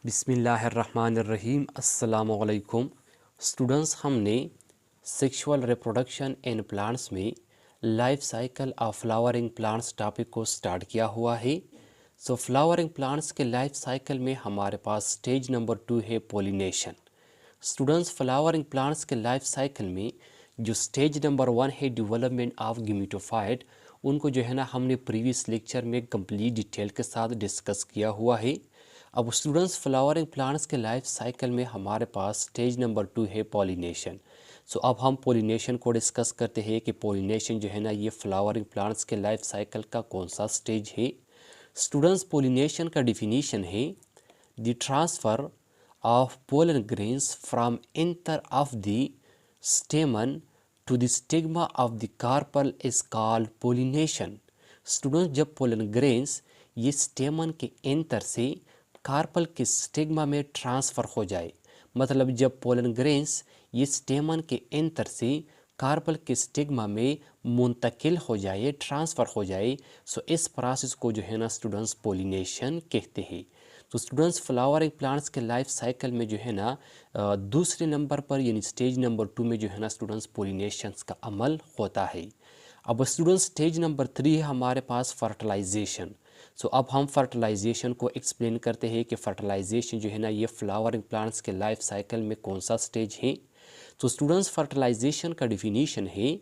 बिस्मिल्लाहिर्रहमानिर्रहीम। अस्सलामुअलैकुम स्टूडेंट्स, हमने सेक्सुअल रिप्रोडक्शन इन प्लांट्स में life cycle of flowering plants topic को स्टार्ट किया हुआ है। फ्लावरिंग प्लांट्स के लाइफ साइकिल में हमारे पास स्टेज नंबर 2 है पोलिनेशन। स्टूडेंट्स, फ्लावरिंग प्लांट्स के लाइफ साइकिल में जो स्टेज नंबर 1 है डेवलपमेंट ऑफ गेमेटोफाइट, उनको जो है ना हमने प्रीवियस लेक्चर में कंप्लीट डिटेल के साथ डिस्कस किया हुआ है। अब स्टूडेंट्स, फ्लावरिंग प्लांट्स के लाइफ साइकिल में हमारे पास स्टेज नंबर 2 है पॉलिनेशन। अब हम पॉलिनेशन को डिस्कस करते हैं कि पॉलिनेशन जो है ना ये फ्लावरिंग प्लांट्स के लाइफ साइकिल का कौन सा स्टेज है। स्टूडेंट्स, पॉलिनेशन का डिफिनीशन है the transfer of pollen grains from anther of the stamen to the stigma of the carpel is called pollination. Students, जब पोलन ग्रेन्स ये स्टेमन के एंथर से कार्पल के स्टिग्मा में ट्रांसफ़र हो जाए, मतलब जब पोलन ग्रेन्स ये स्टेमन के एंथर से कार्पल के स्टिग्मा में मुंतकिल हो जाए, ट्रांसफ़र हो जाए, इस प्रोसेस को जो है ना स्टूडेंट्स पॉलिनेशन कहते हैं। स्टूडेंट्स, फ्लावरिंग प्लांट्स के लाइफ साइकिल में जो है ना दूसरे नंबर पर यानी स्टेज नंबर 2 में जो है ना स्टूडेंट्स पॉलिनेशन का अमल होता है। अब स्टूडेंट्स, स्टेज नंबर 3 है हमारे पास फर्टिलाइजेशन। अब हम फर्टिलाइजेशन को एक्सप्लेन करते हैं कि फर्टिलाइजेशन जो है ना ये फ्लावरिंग प्लांट्स के लाइफ साइकिल में कौन सा स्टेज है। स्टूडेंट्स, फर्टिलाइजेशन का डिफिनीशन है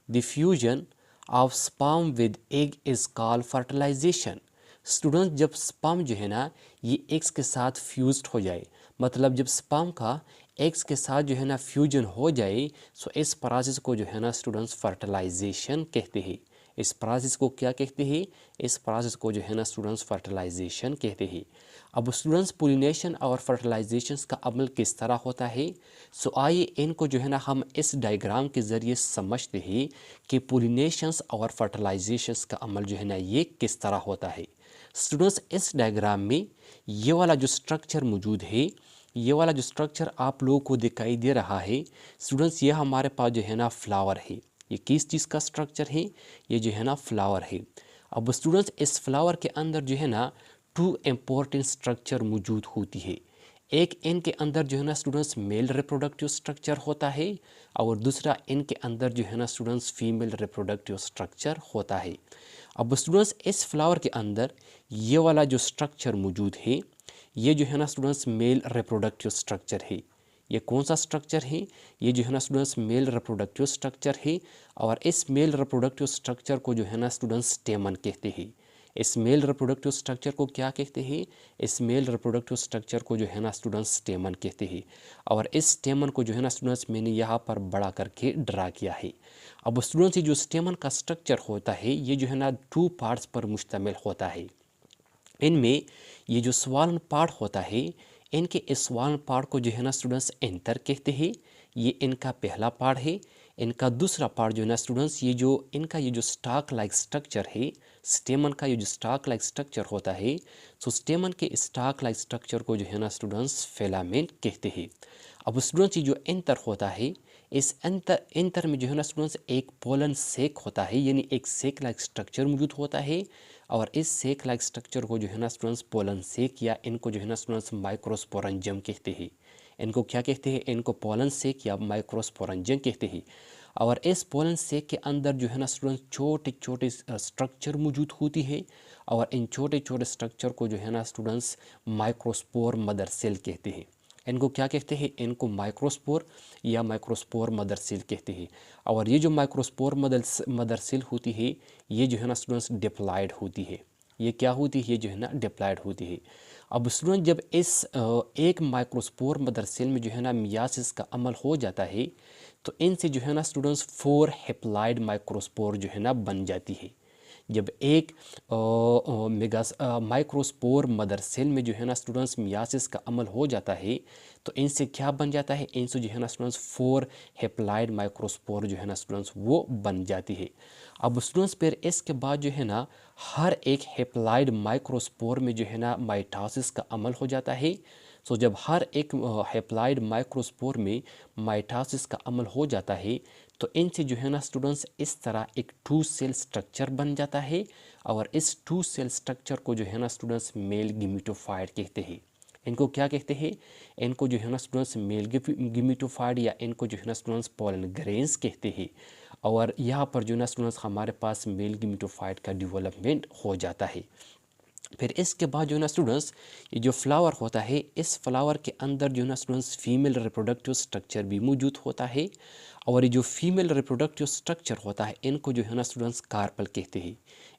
the fusion of sperm with egg is called fertilisation. Students, जब स्पर्म जो है ना ये एग्स के साथ फ्यूज्ड हो जाए, मतलब जब स्पर्म का एग्स के साथ जो है ना फ्यूजन हो जाए, इस प्रोसेस को जो है ना स्टूडेंट्स फर्टिलाइजेशन कहते हैं। इस प्रोसेस को क्या कहते हैं? इस प्रोसेस को जो है ना स्टूडेंट्स फर्टिलाइजेशन कहते हैं। अब स्टूडेंट्स, पोलिनेशन और फर्टिलाइजेशन का अमल किस तरह होता है? आइए इनको जो है ना हम इस डायग्राम के ज़रिए समझते हैं कि पोलिनेशन और फर्टिलाइजेशन का अमल जो है ना ये किस तरह होता है। स्टूडेंट्स, इस डायग्राम में ये वाला जो स्ट्रक्चर मौजूद है, ये वाला जो स्ट्रक्चर आप लोगों को दिखाई दे रहा है स्टूडेंट्स, ये हमारे पास जो है ना फ्लावर है। ये किस चीज़ का स्ट्रक्चर है? ये जो है ना फ्लावर है। अब स्टूडेंट्स, इस फ्लावर के अंदर जो है ना 2 इम्पोर्टेंट स्ट्रक्चर मौजूद होती है। एक इनके अंदर जो है ना स्टूडेंट्स मेल रिप्रोडक्टिव स्ट्रक्चर होता है और दूसरा इनके अंदर जो है ना स्टूडेंट्स फीमेल रिप्रोडक्टिव स्ट्रक्चर होता है। अब स्टूडेंट्स, इस फ्लावर के अंदर ये वाला जो स्ट्रक्चर मौजूद है, ये जो है ना स्टूडेंट्स मेल रिप्रोडक्टिव स्ट्रक्चर है। ये कौन सा स्ट्रक्चर है? ये जो है ना स्टूडेंट्स मेल रिप्रोडक्टिव स्ट्रक्चर है और इस मेल रिप्रोडक्टिव स्ट्रक्चर को जो है ना स्टूडेंट्स स्टेमन कहते हैं। इस मेल रिप्रोडक्टिव स्ट्रक्चर को क्या कहते हैं? इस मेल रिप्रोडक्टिव स्ट्रक्चर को जो है ना स्टूडेंट्स स्टेमन कहते हैं। और इस स्टेमन को जो है ना स्टूडेंट्स मैंने यहाँ पर बड़ा करके ड्रा किया है। अब स्टूडेंट्स, ये जो स्टेमन का स्ट्रक्चर होता है ये जो है ना 2 पार्ट्स पर मुश्तमिल होता है। इनमें ये जो स्वाल्न पार्ट होता है, इनके इस स्वाल्न पार्ट को जो है ना स्टूडेंट्स एंथर कहते हैं। ये इनका पहला पार्ट है। इनका दूसरा पार्ट जो है ना स्टूडेंट्स ये जो स्टाक लाइक स्ट्रक्चर है, स्टेमन का ये जो स्टाक लाइक स्ट्रक्चर होता है, स्टेमन के स्टाक लाइक स्ट्रक्चर को जो है ना स्टूडेंट्स फिलामेंट कहते हैं। अब स्टूडेंट्स, ये जो एंथर होता है, इस एंथर में जो है ना स्टूडेंट्स एक पोलन सेक होता है, यानी एक सेक लाइक स्ट्रक्चर मौजूद होता है और इस सेक लाइक स्ट्रक्चर को जो है ना स्टूडेंट्स पोलन सेक या इनको जो है ना स्टूडेंट्स माइक्रोस्पोरेंजियम कहते हैं। इनको क्या कहते हैं? इनको पोलन सेक या माइक्रोस्पोरेंजियम कहते हैं। और इस पोलन सेक के अंदर जो है ना स्टूडेंट्स छोटे छोटे स्ट्रक्चर मौजूद होती है और इन छोटे छोटे स्ट्रक्चर को जो है ना स्टूडेंट्स माइक्रोस्पोर मदर सेल कहते हैं। इनको क्या कहते हैं? इनको माइक्रोस्पोर या माइक्रोस्पोर मदर सेल कहते हैं। और ये जो माइक्रोस्पोर मदर सेल होती है, ये जो है ना स्टूडेंट्स डिप्लॉयड होती है। ये क्या होती है? ये जो है ना डिप्लॉयड होती है। अब स्टूडेंट, जब इस एक माइक्रोस्पोर मदर सेल में जो है ना मियासिस का अमल हो जाता है, तो इनसे जो है ना स्टूडेंट्स 4 हेप्लॉयड माइक्रोस्पोर जो है ना बन जाती है। जब एक माइक्रोस्पोर मदर सेल में जो है ना स्टूडेंट्स मियासिस का अमल हो जाता है, तो इनसे क्या बन जाता है? इनसे जो है ना स्टूडेंट्स 4 हेप्लॉयड माइक्रोस्पोर जो है ना स्टूडेंट्स वो बन जाती है। अब स्टूडेंट्स, फिर इसके बाद जो है ना हर एक हेप्लॉयड माइक्रोस्पोर में जो है ना माइटोसिस का अमल हो जाता है। जब हर एक हेप्लॉयड माइक्रोस्पोर में माइटोसिस का अमल हो जाता है, तो इनसे जो है ना स्टूडेंट्स इस तरह एक 2 सेल स्ट्रक्चर बन जाता है और इस 2 सेल स्ट्रक्चर को जो है ना स्टूडेंट्स मेल गेमेटोफाइट कहते हैं। इनको क्या कहते हैं, इनको जो है ना स्टूडेंट्स मेल गिमिटोफाइड या इनको जो है ना स्टूडेंट्स पोलन ग्रेन्स कहते हैं। और यहाँ पर जो है ना स्टूडेंट्स हमारे पास मेल गिमिटोफाइड का डेवलपमेंट हो जाता है। फिर इसके बाद जो है ना स्टूडेंट्स ये जो फ्लावर होता है, इस फ्लावर के अंदर जो है ना स्टूडेंट्स फीमेल रिप्रोडक्टिव स्ट्रक्चर भी मौजूद होता है। और ये जो फीमेल रिप्रोडक्टिव स्ट्रक्चर होता है इनको जो है ना स्टूडेंट्स कार्पल कहते हैं।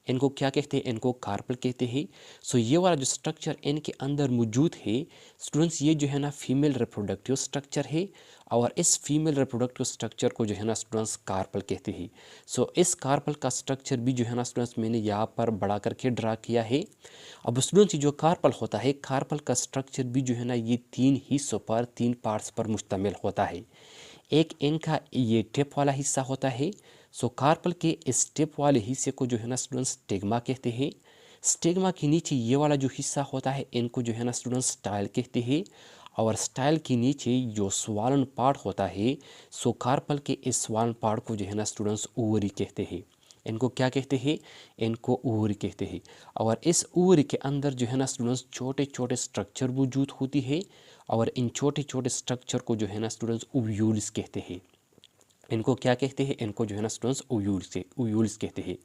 इनको क्या कहते हैं, इनको कार्पल कहते हैं। सो ये वाला जो स्ट्रक्चर इनके अंदर मौजूद है स्टूडेंट्स, ये जो है ना फीमेल रिप्रोडक्टिव स्ट्रक्चर है। और इस फीमेल रिप्रोडक्टिव स्ट्रक्चर को जो है ना स्टूडेंट्स कार्पल कहते हैं। सो इस कार्पल का स्ट्रक्चर भी जो है ना स्टूडेंट्स मैंने यहाँ पर बढ़ा करके ड्रा किया है। अब स्टूडेंट्स जो कार्पल होता है, कार्पल का स्ट्रक्चर भी जो है ना ये 3 हिस्सों पर, 3 पार्ट्स पर मुश्तमिल होता है। एक इनका ये टिप वाला हिस्सा होता है। सो कार्पल के इस टिप वाले हिस्से को जो है ना स्टूडेंट्स स्टिग्मा कहते हैं। स्टिग्मा के नीचे ये वाला जो हिस्सा होता है इनको जो है ना स्टूडेंट्स स्टाइल कहते हैं। और स्टाइल के नीचे जो स्वालन पार्ट होता है, सो कार्पल के इस स्वालन पार्ट को जो है ना स्टूडेंट्स ओवरी कहते हैं। इनको क्या कहते हैं, इनको ओवरी कहते हैं। और इस ओवरी के अंदर जो है ना स्टूडेंट्स छोटे छोटे स्ट्रक्चर मौजूद होती है। और इन छोटे छोटे स्ट्रक्चर को जो है ना स्टूडेंट्स ओव्यूल्स कहते हैं। इनको क्या कहते हैं, इनको जो है ना स्टूडेंट्स ओव्यूल्स कहते हैं।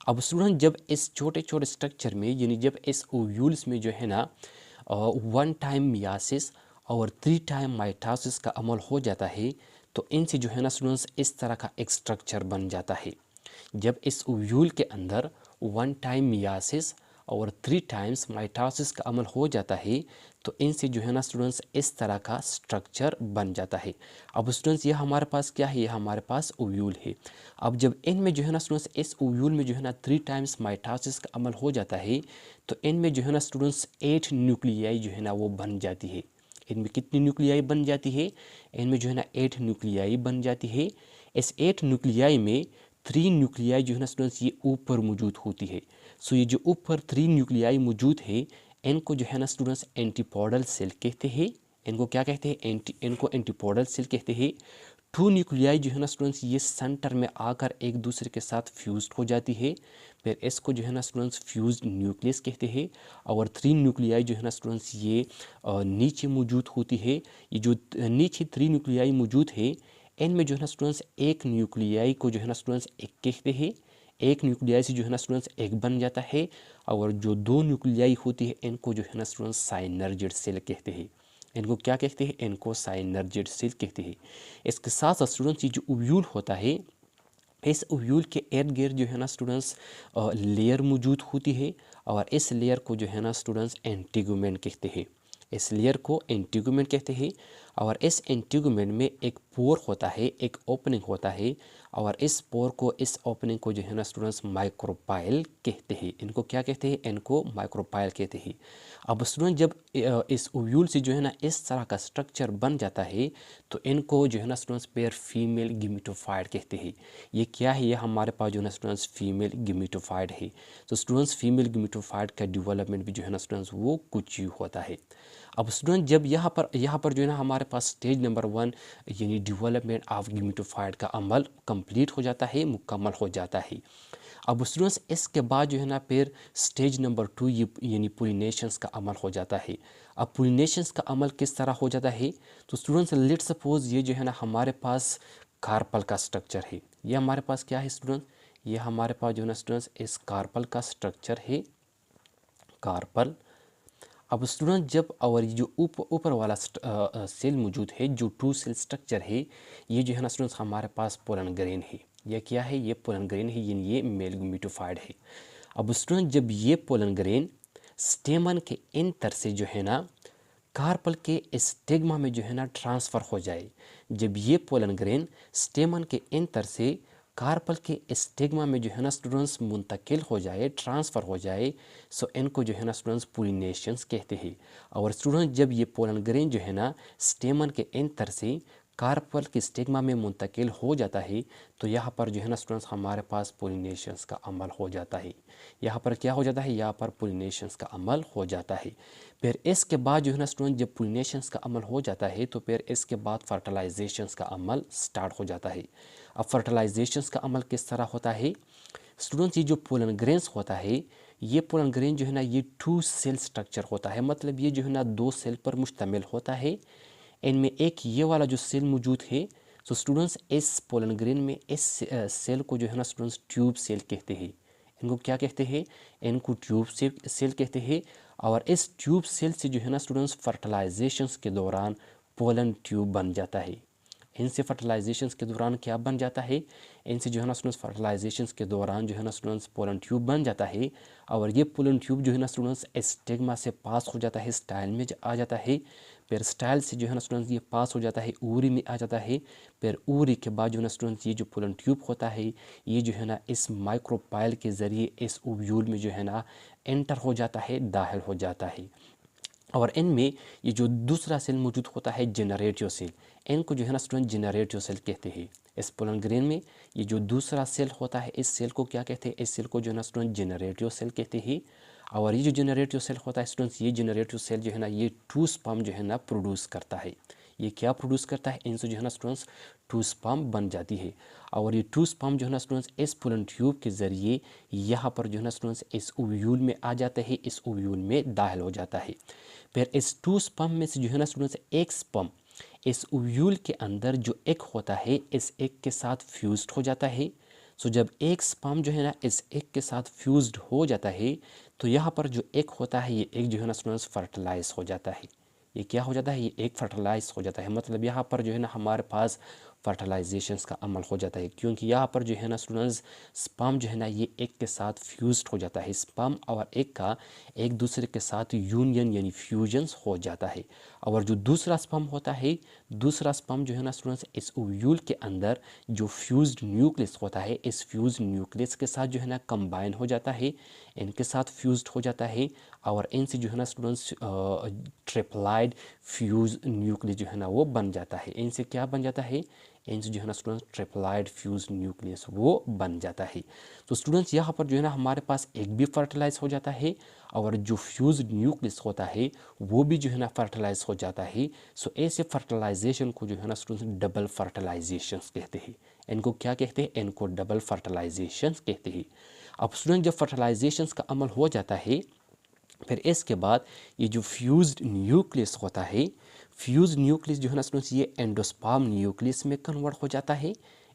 अब स्टूडेंट जब इस छोटे छोटे स्ट्रक्चर में, यानी जब इस ओव्यूल्स में जो है ना 1 टाइम मियासिस और 3 टाइम माइटोसिस का अमल हो जाता है, तो इनसे जो है ना स्टूडेंट्स इस तरह का एक स्ट्रक्चर बन जाता है। जब इस ओव्यूल के अंदर 1 टाइम मियासिस और 3 टाइम्स माइटोसिस का अमल हो जाता है, तो इनसे जो है ना स्टूडेंट्स इस तरह का स्ट्रक्चर बन जाता है। अब स्टूडेंट्स ये हमारे पास क्या है, ये हमारे पास ओव्यूल है। अब जब इनमें जो है ना स्टूडेंट्स इस ओव्यूल में जो है ना 3 टाइम्स माइटोसिस का अमल हो जाता है, तो इनमें जो है ना स्टूडेंट्स 8 न्यूक्लियाई जो है ना वो बन जाती है। इनमें कितनी न्यूक्लियाई बन जाती है, इनमें जो है ना 8 न्यूक्लियाई बन जाती है। इस 8 न्यूक्लियाई में 3 न्यूक्लियाई जो है ना स्टूडेंट्स ये ऊपर मौजूद होती है। सो ये जो ऊपर 3 न्यूक्लियाई मौजूद है इनको जो है ना स्टूडेंट्स एंटीपोडल सेल कहते हैं। इनको क्या कहते हैं, इनको एंटीपोडल सेल कहते हैं। 2 न्यूक्लियाई जो है ना स्टूडेंट्स ये सेंटर में आकर एक दूसरे के साथ फ्यूज्ड हो जाती है। फिर इसको जो है ना स्टूडेंट्स फ्यूज्ड न्यूक्लियस कहते हैं। और 3 न्यूक्लियाई जो है ना स्टूडेंट्स ये नीचे मौजूद होती है। ये जो नीचे 3 न्यूक्लियाई मौजूद है इनमें जो है ना स्टूडेंट्स एक न्यूक्लियाई को जो है ना स्टूडेंट्स एक कहते हैं। एक न्यूक्लियाई से जो है ना स्टूडेंट्स एक बन जाता है। और जो 2 न्यूक्लियाई होती है इनको जो है ना स्टूडेंट्स साइनर्जिड सेल कहते हैं। इनको क्या कहते हैं, इनको साइनर्जिड सेल कहते हैं। इसके साथ साथ स्टूडेंट्स ये जो ओव्यूल होता है, इस ओव्यूल के इर्द गिर्द जो है ना स्टूडेंट्स लेयर मौजूद होती है। और इस लेयर को जो है ना स्टूडेंट्स एंटीगुमेंट कहते हैं। इस लेयर को एंटीगुमेंट कहते हैं। और इस एंटीगुमेंट में एक पोर होता है, एक ओपनिंग होता है। और इस पोर को, इस ओपनिंग को जो है ना स्टूडेंट्स माइक्रोपाइल कहते हैं। इनको क्या कहते हैं, इनको माइक्रोपाइल कहते हैं। अब स्टूडेंट जब इस ओव्यूल से जो है ना इस तरह का स्ट्रक्चर बन जाता है, तो इनको जो है ना स्टूडेंट्स पेयर फीमेल गिमिटोफाइड कहते हैं। ये क्या है, ये हमारे पास जो है ना स्टूडेंट्स फीमेल गिमिटोफाइड है। तो स्टूडेंट्स फीमेल गिमिटोफाइड का डेवलपमेंट भी जो है ना स्टूडेंट्स वो कुछ ही होता है। अब स्टूडेंट जब यहाँ पर जो है ना हमारे पास स्टेज नंबर 1 यानी डेवलपमेंट ऑफ गिमिटोफाइड का अमल कंप्लीट हो जाता है, मुकम्मल हो जाता है। अब स्टूडेंट्स इसके बाद जो है ना फिर स्टेज नंबर 2 यानी पोलिनेशंस का अमल हो जाता है। अब पोलिनेशंस का अमल किस तरह हो जाता है, तो स्टूडेंट्स लेट सपोज ये जो है ना हमारे पास कार्पल का स्ट्रक्चर है। ये हमारे पास क्या है स्टूडेंट, ये हमारे पास जो है ना स्टूडेंट्स इस कार्पल का स्ट्रक्चर है, कार्पल। अब स्टूडेंट जब और जो ऊपर वाला सेल मौजूद है, जो 2 सेल स्ट्रक्चर है, ये जो है ना स्टूडेंट्स हमारे पास पोलन ग्रेन है। ये क्या है, ये पोलन ग्रेन है, ये मेल गिमिटोफाइड है। अब स्टूडेंट जब ये पोलन ग्रेन स्टेमन के इंतर से जो है ना कार्पल के स्टिग्मा में जो है ना ट्रांसफ़र हो जाए, जब ये पोलन ग्रेन स्टेमन के इंतर से कार्पल के स्टिग्मा में जो है ना स्टूडेंट्स मुंतकिल हो जाए, ट्रांसफ़र हो जाए, सो इनको जो है ना स्टूडेंट्स पोलिनेशंस कहते हैं। और स्टूडेंट जब ये पोलन ग्रेन जो है ना स्टेमन के इंतर से कार्पल के स्टिग्मा में मुंतकिल हो जाता है, तो यहाँ पर जो है ना स्टूडेंट्स हमारे पास पोलिनेशंस का अमल हो जाता है। यहाँ पर क्या हो जाता है, यहाँ पर पोलिनेशंस का अमल हो जाता है। फिर इसके बाद जो है ना स्टूडेंट जब पोलिनेशंस का अमल हो जाता है, तो फिर इसके बाद फर्टिलाइजेशंस का अमल स्टार्ट हो जाता है। अब फर्टिलाइजेशंस का अमल किस तरह होता है स्टूडेंट्स, ये जो पोलन ग्रेन्स होता है, ये पोलन ग्रेन जो है ना ये 2 सेल स्ट्रक्चर होता है, मतलब ये जो है ना 2 सेल पर मुश्तमिल होता है। इनमें एक ये वाला जो सेल मौजूद है, सो स्टूडेंट्स इस पोलन ग्रेन में इस सेल को जो है ना स्टूडेंट्स ट्यूब सेल कहते हैं। इनको क्या कहते हैं? इनको ट्यूब सेल कहते हैं। और इस ट्यूब सेल से जो है ना स्टूडेंट्स फर्टिलाइजेशंस के दौरान पोलन ट्यूब बन जाता है। इनसे फर्टिलाइजेशंस के दौरान क्या बन जाता है? इनसे जो है ना स्टूडेंट्स फर्टिलाइजेशंस के दौरान जो है ना स्टूडेंट्स पोलन ट्यूब बन जाता है। और ये पोलन ट्यूब जो है ना स्टूडेंट्स स्टिग्मा से पास हो जाता है, स्टाइल में आ जाता है। फिर स्टाइल से जो है ना स्टूडेंट्स ये पास हो जाता है, ऊरी में आ जाता है। फिर ऊरी के बाद जो है ना स्टूडेंट्स ये जो पोलन ट्यूब होता है ये जो है ना इस माइक्रोपाइल के ज़रिए इस ओव्यूल में जो है ना एंटर हो जाता है, दाखिल हो जाता है। और इनमें ये जो दूसरा सेल मौजूद होता है जनरेटिव सेल, इनको जो है ना स्टूडेंट जनरेटिव सेल कहते हैं। इस पोलन ग्रेन में ये जो दूसरा सेल होता है इस सेल को क्या कहते हैं? इस सेल को जो है ना स्टूडेंट जनरेटिव सेल कहते हैं। और ये जो जनरेटिव सेल होता है स्टूडेंट्स, ये जनरेटिव सेल जो है ना ये 2 स्पर्म जो है ना प्रोड्यूस करता है। ये क्या प्रोड्यूस करता है? इनसे जो है ना स्टूडेंट्स 2 स्पर्म बन जाती है। और ये 2 स्पर्म जो है ना स्टूडेंट्स इस पोलन ट्यूब के ज़रिए यहाँ पर जो है ना स्टूडेंट्स इस ओव्यूल में आ जाते हैं, इस ओव्यूल में दाखिल हो जाता है। फिर इस 2 स्पर्म में से जो है ना स्टूडेंट्स एक स्पर्म इस ओव्यूल के अंदर जो एग होता है इस एग के साथ फ्यूज्ड हो जाता है। सो जब एक स्पर्म जो है ना इस एग के साथ फ्यूज्ड हो जाता है तो यहाँ पर जो एग होता है ये एग जो है ना स्टूडेंट्स फर्टिलाइज हो जाता है। ये क्या हो जाता है? ये एग फर्टिलाइज हो जाता है, मतलब यहाँ पर जो है ना हमारे पास फर्टिलाइजेशंस का अमल हो जाता है, क्योंकि यहाँ पर जो है ना स्टूडेंट्स स्पर्म जो है ना ये एग के साथ फ्यूज्ड हो जाता है। स्पर्म और एग का एक दूसरे के साथ यूनियन यानी फ्यूजन्स हो जाता है। और जो दूसरा स्पर्म होता है, दूसरा स्पर्म जो है ना स्टूडेंट्स इस ओव्यूल के अंदर जो फ्यूज्ड न्यूक्लियस होता है इस फ्यूज्ड न्यूक्लियस के साथ जो है ना कंबाइन हो जाता है, इनके साथ फ्यूज्ड हो जाता है। और इनसे जो है ना स्टूडेंट्स ट्रिप्लाइड फ्यूज न्यूक्लियस जो है ना वो बन जाता है। इनसे क्या बन जाता है? इनसे जो है ना स्टूडेंट्स ट्रिप्लाइड फ्यूज न्यूक्लियस वो बन जाता है। तो स्टूडेंट्स यहाँ पर जो है ना हमारे पास एग भी फर्टिलाइज हो जाता है और जो फ्यूज न्यूक्लियस होता है वो भी जो है ना फर्टिलाइज हो जाता है। सो ऐसे फर्टिलाइजेशन को जो है ना स्टूडेंट्स डबल फर्टिलाइजेशन कहते हैं। इनको क्या कहते हैं? इनको डबल फर्टिलाइजेशन कहते हैं। अब स्टूडेंट जब फर्टिलाइजेशन का अमल हो जाता है फिर इसके बाद ये जो फ्यूज्ड न्यूक्लियस होता है, फ्यूज न्यूक्लियस जो है ना स्टूडेंट्स ये एंडोस्पर्म न्यूक्लियस में कन्वर्ट हो जाता है।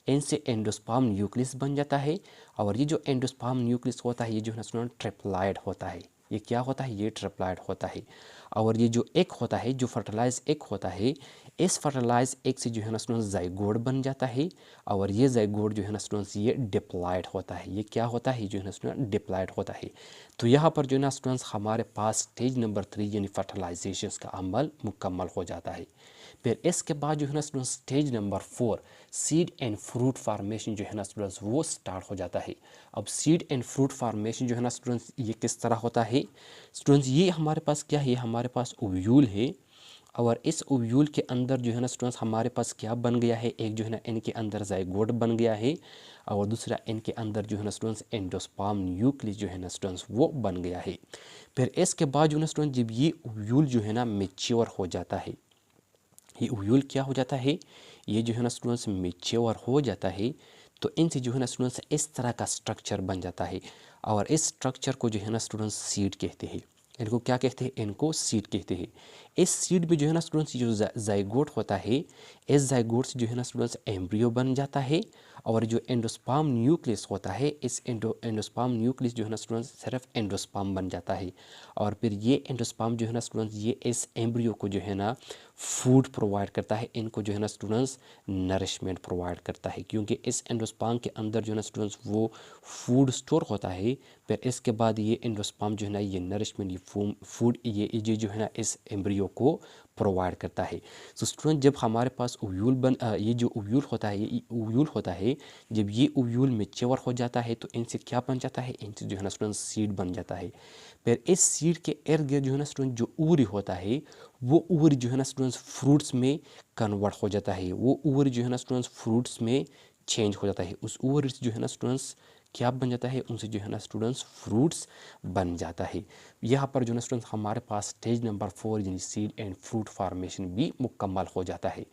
इनसे एंडोस्पर्म न्यूक्लियस बन जाता है। और ये जो एंडोस्पर्म न्यूक्लियस होता है ये जो है ना स्टूडेंट ट्रिप्लाइड होता है। ये क्या होता है? ये ट्रिप्लाइड होता है। और ये जो एग होता है, जो फर्टिलाइज एग होता है, इस फर्टिलाइज एग से जो है ना स्टूडेंट्स जाइगोट बन जाता है। और ये जाइगोट जो है ना स्टूडेंट्स ये डिप्लॉयड होता है। ये क्या होता है? जो है ना स्टूडेंट डिप्लॉयड होता है। तो यहाँ पर जो है ना स्टूडेंट्स हमारे पास स्टेज नंबर 3 यानी फर्टिलाइजेशन का अमल मुकम्मल हो जाता है। फिर इसके बाद जो है ना students stage number 4 seed and fruit formation जो है ना स्टूडेंट्स वो स्टार्ट हो जाता है। अब सीड एंड फ्रूट फार्मेशन जो है ना स्टूडेंट्स ये किस तरह होता है? स्टूडेंट्स ये हमारे पास क्या है? हमारे पास ओव्यूल है। और इस ओव्यूल के अंदर जो है ना स्टूडेंट्स हमारे पास क्या बन गया है? एक जो है ना इनके अंदर जाइगोट बन गया है और दूसरा इनके अंदर जो है ना स्टूडेंट्स एंडोस्पर्म न्यूक्लियस जो है ना स्टूडेंट्स वो बन गया है। फिर इसके बाद जो है ना स्टूडेंट जब ये ओव्यूल जो है ना मेच्योर हो जाता है, ये ओव्यूल क्या हो जाता है? ये जो है ना स्टूडेंट्स मेच्योर हो जाता है। तो इनसे जो है ना स्टूडेंट्स इस तरह का स्ट्रक्चर बन जाता है। और इस स्ट्रक्चर को जो है ना स्टूडेंट्स सीड कहते हैं। इनको क्या कहते हैं? इनको सीड कहते हैं। इस सीड में जो है ना स्टूडेंट्स जो जाइगोट होता है, इस जाइगोट से जो है ना स्टूडेंट्स एम्ब्रियो बन जाता है। और जो एंडोस्पर्म न्यूक्लियस होता है, इस एंडोस्पर्म न्यूक्लियस जो है ना स्टूडेंट्स सिर्फ एंडोस्पर्म बन जाता है। और फिर ये एंडोस्पर्म जो है ना स्टूडेंट्स ये इस एम्ब्रियो को जो है ना फूड प्रोवाइड करता है, इनको जो है ना स्टूडेंट्स नरिशमेंट प्रोवाइड करता है, क्योंकि इस एंडोस्पर्म के अंदर जो है ना स्टूडेंट्स वो फूड स्टोर होता है। फिर इसके बाद ये एंडोस्पर्म जो है ना ये नरिशमेंट, ये फूड ये जो है ना इस एम्ब्रियो को प्रोवाइड करता है। सो स्टूडेंट जब हमारे पास ओव्यूल ये जो ओव्यूल होता है, ये ओव्यूल होता है, जब ये ओव्यूल मैच्योर हो जाता है तो इनसे क्या बन जाता है? इनसे जो है ना स्टूडेंट सीड बन जाता है। फिर इस सीड के इर्द गिर्द जो है ना स्टूडेंट जो ओवरी होता है वो ओवरी जो है ना स्टूडेंट्स फ्रूट्स में कन्वर्ट हो जाता है। वो ओवरी जो है ना स्टूडेंट्स फ्रूट्स में चेंज हो जाता है। उस ओवरी से जो है ना स्टूडेंट्स क्या बन जाता है? उनसे जो है ना स्टूडेंट्स फ्रूट्स बन जाता है। यहाँ पर जो है ना स्टूडेंट्स हमारे पास स्टेज नंबर 4 यानी सीड एंड फ्रूट फार्मेशन भी मुकम्मल हो जाता है।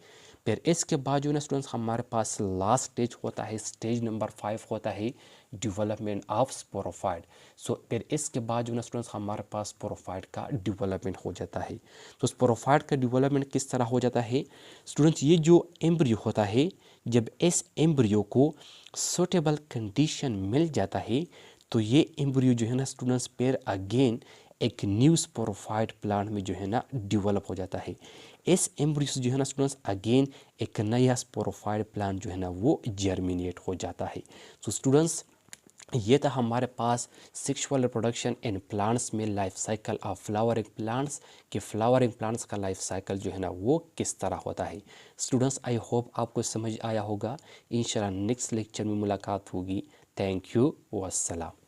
फिर इसके बाद जो है ना स्टूडेंट्स हमारे पास लास्ट स्टेज होता है, स्टेज नंबर 5 होता है डेवलपमेंट ऑफ स्पोरोफाइट। सो फिर इसके बाद जो है ना स्टूडेंट्स हमारे पास स्पोरोफाइट का डेवलपमेंट हो जाता है। तो स्पोरोफाइट का डेवलपमेंट किस तरह हो जाता है स्टूडेंट्स, ये जो एम्ब्रियो होता है, जब इस एम्ब्रियो को सूटेबल कंडीशन मिल जाता है तो ये एम्ब्रियो जो है ना स्टूडेंट्स फिर अगेन एक न्यू स्पोरोफाइट प्लांट में जो है ना डेवलप हो जाता है। इस एम्ब्रियो से जो है ना स्टूडेंट्स अगेन एक नया स्पोरोफाइट प्लांट जो है ना वो जर्मिनेट हो जाता है। तो स्टूडेंट्स ये था हमारे पास सेक्सुअल रिप्रोडक्शन इन प्लांट्स में life cycle of flowering plants के फ्लावरिंग प्लांट्स का लाइफ साइकिल जो है ना वो किस तरह होता है। स्टूडेंट्स आई होप आपको समझ आया होगा। इंशाल्लाह नेक्स्ट लेक्चर में मुलाकात होगी। Thank you, वस्सलाम।